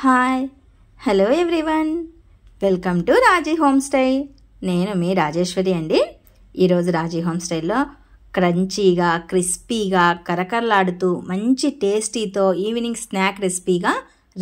Hi hello everyone, welcome to Raji home style. నేను మీ రాజేశ్వరి అండి. ఈరోజు రాజీ హోమ్ స్టైల్లో క్రంచీగా, క్రిస్పీగా, కరకరలాడుతూ మంచి టేస్టీతో ఈవినింగ్ స్నాక్ రెసిపీగా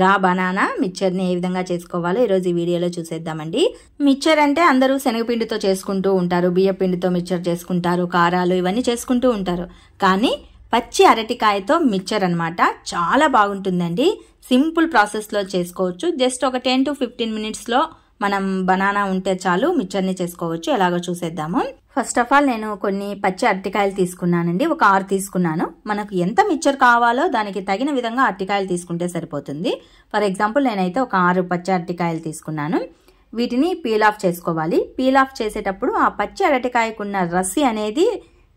రా బనానా మిక్చర్ని ఏ విధంగా చేసుకోవాలో ఈరోజు ఈ వీడియోలో చూసేద్దామండి. మిక్చర్ అంటే అందరూ శనగపిండితో చేసుకుంటూ ఉంటారు, బియ్య పిండితో మిక్చర్ చేసుకుంటారు, కారాలు ఇవన్నీ చేసుకుంటూ ఉంటారు. కానీ పచ్చి అరటికాయతో మిక్చర్ అనమాట, చాలా బాగుంటుందండి. సింపుల్ ప్రాసెస్లో చేసుకోవచ్చు. జస్ట్ ఒక 10 to 15 మినిట్స్లో మనం బనానా ఉంటే చాలు మిక్చర్ని చేసుకోవచ్చు. ఎలాగో చూసేద్దాము. ఫస్ట్ ఆఫ్ ఆల్ నేను కొన్ని పచ్చి అరటికాయలు తీసుకున్నానండి. ఒక 6 తీసుకున్నాను. మనకు ఎంత మిక్చర్ కావాలో దానికి తగిన విధంగా అరటికాయలు తీసుకుంటే సరిపోతుంది. ఫర్ ఎగ్జాంపుల్ నేనైతే ఒక 6 పచ్చి అరటికాయలు తీసుకున్నాను. వీటిని పీల్ ఆఫ్ చేసుకోవాలి. పీల్ ఆఫ్ చేసేటప్పుడు ఆ పచ్చి అరటికాయకున్న రసి అనేది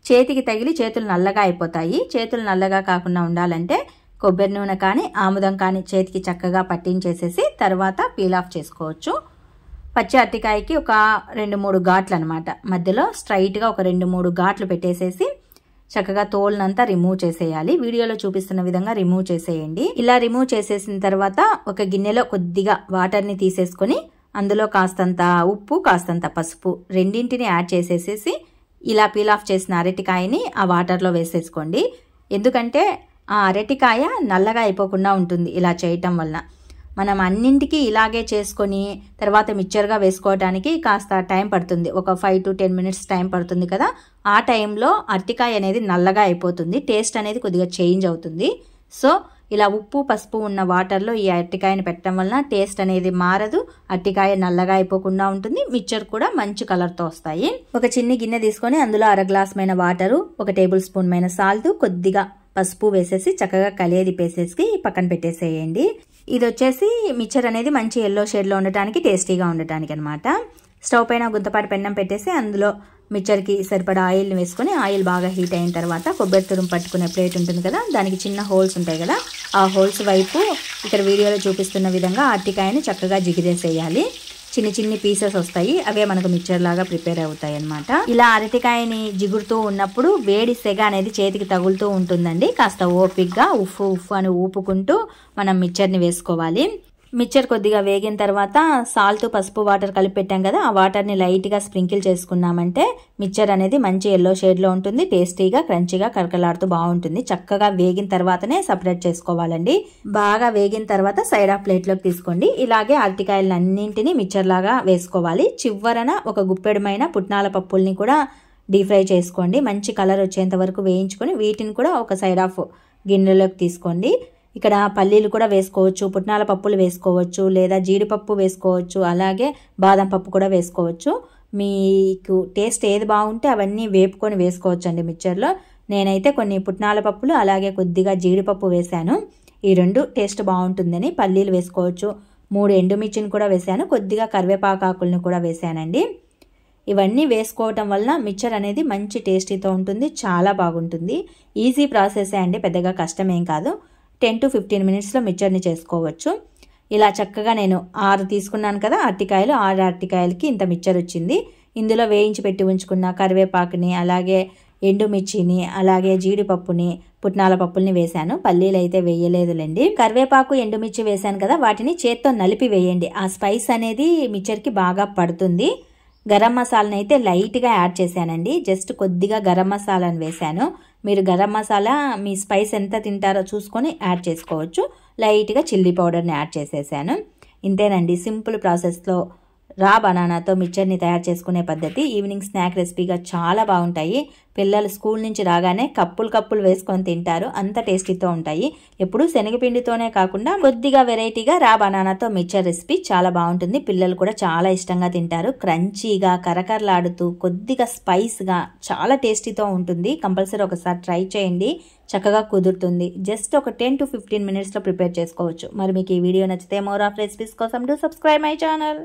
చేతికి తగిలి చేతులు నల్లగా అయిపోతాయి. చేతులు నల్లగా కాకుండా ఉండాలంటే కొబ్బరి నూనె కానీ ఆముదం కానీ చేతికి చక్కగా పట్టించేసేసి తర్వాత పీల్ ఆఫ్ చేసుకోవచ్చు. పచ్చి అరటికాయకి ఒక 2-3 ఘాట్లు అనమాట, మధ్యలో స్ట్రైట్గా ఒక 2-3 ఘాట్లు పెట్టేసేసి చక్కగా తోలునంతా రిమూవ్ చేసేయాలి. వీడియోలో చూపిస్తున్న విధంగా రిమూవ్ చేసేయండి. ఇలా రిమూవ్ చేసేసిన తర్వాత ఒక గిన్నెలో కొద్దిగా వాటర్ని తీసేసుకొని అందులో కాస్తంత ఉప్పు, కాస్తంత పసుపు రెండింటిని యాడ్ చేసేసేసి ఇలా పీల్ ఆఫ్ చేసిన అరటికాయని ఆ వాటర్లో వేసేసుకోండి. ఎందుకంటే ఆ అరటికాయ నల్లగా అయిపోకుండా ఉంటుంది ఇలా చేయటం వలన. మనం అన్నింటికి ఇలాగే చేసుకొని తర్వాత మిక్చర్గా వేసుకోవడానికి కాస్త టైం పడుతుంది. ఒక 5 to 10 మినిట్స్ టైం పడుతుంది కదా. ఆ టైంలో అరటికాయ అనేది నల్లగా అయిపోతుంది, టేస్ట్ అనేది కొద్దిగా చేంజ్ అవుతుంది. సో ఇలా ఉప్పు పసుపు ఉన్న వాటర్లో ఈ అరటికాయని పెట్టడం వలన టేస్ట్ అనేది మారదు, అరటికాయ నల్లగా అయిపోకుండా ఉంటుంది, మిక్చర్ కూడా మంచి కలర్తో వస్తాయి. ఒక చిన్ని గిన్నె తీసుకొని అందులో 1 గ్లాస్ మైన వాటరు, 1 టేబుల్ స్పూన్ మైన సాల్ట్, కొద్దిగా పసుపు వేసేసి చక్కగా కలియదిపేసేసి పక్కన పెట్టేసేయండి. ఇది వచ్చేసి మిక్చర్ అనేది మంచి ఎల్లో షేడ్లో ఉండటానికి, టేస్టీగా ఉండటానికి అనమాట. స్టవ్ పైన గుంతపాటి పెన్నం పెట్టేసి అందులో మిక్చర్కి సరిపడా ఆయిల్ని వేసుకొని ఆయిల్ బాగా హీట్ అయిన తర్వాత కొబ్బరి తురుము పట్టుకునే ప్లేట్ ఉంటుంది కదా, దానికి చిన్న హోల్స్ ఉంటాయి కదా, ఆ హోల్స్ వైపు ఇక్కడ వీడియోలో చూపిస్తున్న విధంగా అరటికాయని చక్కగా జిగిరేసేయాలి. చిన్ని పీసెస్ వస్తాయి, అవే మనకు మిక్చర్ లాగా ప్రిపేర్ అవుతాయి అన్నమాట. ఇలా అరటికాయని జిగురుతూ ఉన్నప్పుడు వేడి సెగ అనేది చేతికి తగులుతూ ఉంటుందండి. కాస్త ఓపిక్గా ఉఫ్ ఉఫ్ అని ఊపుకుంటూ మనం మిక్చర్ని వేసుకోవాలి. మిక్చర్ కొద్దిగా వేగిన తర్వాత సాల్ట్, పసుపు, వాటర్ కలిపి పెట్టాం కదా, ఆ వాటర్ని లైట్గా స్ప్రింకిల్ చేసుకున్నామంటే మిక్చర్ అనేది మంచి ఎల్లో షేడ్లో ఉంటుంది, టేస్టీగా క్రంచీగా కరకలాడుతూ బాగుంటుంది. చక్కగా వేగిన తర్వాతనే సపరేట్ చేసుకోవాలండి. బాగా వేగిన తర్వాత సైడ్ ఆఫ్ ప్లేట్లోకి తీసుకోండి. ఇలాగే అరటికాయలను అన్నింటినీ మిక్చర్ లాగా వేసుకోవాలి. చివరన ఒక గుప్పెడుమైన పుట్నాల పప్పుల్ని కూడా డీప్ ఫ్రై చేసుకోండి. మంచి కలర్ వచ్చేంత వరకు వేయించుకొని వీటిని కూడా ఒక సైడ్ ఆఫ్ గిన్నెలోకి తీసుకోండి. ఇక్కడ పల్లీలు కూడా వేసుకోవచ్చు, పుట్నాల పప్పులు వేసుకోవచ్చు, లేదా జీడిపప్పు వేసుకోవచ్చు, అలాగే బాదం పప్పు కూడా వేసుకోవచ్చు. మీకు టేస్ట్ ఏది బాగుంటే అవన్నీ వేపుకొని వేసుకోవచ్చు అండి మిక్చర్లో. నేనైతే కొన్ని పుట్నాల పప్పులు అలాగే కొద్దిగా జీడిపప్పు వేశాను. ఈ 2 టేస్ట్ బాగుంటుందని పల్లీలు వేసుకోవచ్చు. 3 ఎండుమిర్చిని కూడా వేశాను, కొద్దిగా కరివేపాకాకులను కూడా వేశానండి. ఇవన్నీ వేసుకోవటం వల్ల మిక్చర్ అనేది మంచి టేస్టీతో ఉంటుంది, చాలా బాగుంటుంది. ఈజీ ప్రాసెసే అండి, పెద్దగా కష్టమేం కాదు. 10 to 15 మినిట్స్లో మిక్చర్ని చేసుకోవచ్చు. ఇలా చక్కగా నేను 6 తీసుకున్నాను కదా అరటికాయలు, 6 అరటికాయలకి ఇంత మిక్చర్ వచ్చింది. ఇందులో వేయించి పెట్టి ఉంచుకున్న కరివేపాకుని, అలాగే ఎండుమిర్చిని, అలాగే జీడిపప్పుని, పుట్నాల పప్పుల్ని వేశాను. పల్లీలు అయితే వేయలేదులేండి. కరివేపాకు, ఎండుమిర్చి వేశాను కదా, వాటిని చేత్తో నలిపి వేయండి. ఆ స్పైస్ అనేది మిక్చర్కి బాగా పడుతుంది. గరం మసాలాని అయితే లైట్గా యాడ్ చేశానండి. జస్ట్ కొద్దిగా గరం మసాలాని వేశాను. మీరు గరం మసాలా మీ స్పైస్ ఎంత తింటారో చూసుకొని యాడ్ చేసుకోవచ్చు. లైట్గా చిల్లీ పౌడర్ని యాడ్ చేసేసాను. ఇంతేనండి, సింపుల్ ప్రాసెస్లో రా బనానాతో మిక్చర్ని తయారు చేసుకునే పద్ధతి. ఈవినింగ్ స్నాక్ రెసిపీగా చాలా బాగుంటాయి. పిల్లలు స్కూల్ నుంచి రాగానే కప్పులు వేసుకొని తింటారు, అంత టేస్టీతో ఉంటాయి. ఎప్పుడు శనగపిండితోనే కాకుండా కొద్దిగా వెరైటీగా రా బనానాతో మిక్చర్ రెసిపీ చాలా బాగుంటుంది. పిల్లలు కూడా చాలా ఇష్టంగా తింటారు. క్రంచీగా, కరకరలాడుతూ, కొద్దిగా స్పైస్గా చాలా టేస్టీతో ఉంటుంది. కంపల్సరీ ఒకసారి ట్రై చేయండి, చక్కగా కుదురుతుంది. జస్ట్ ఒక 10 to 15 మినిట్స్లో ప్రిపేర్ చేసుకోవచ్చు. మరి మీకు ఈ వీడియో నచ్చితే మోర్ ఆఫ్ రెసిపీస్ కోసం డూ సబ్స్క్రైబ్ మై ఛానల్.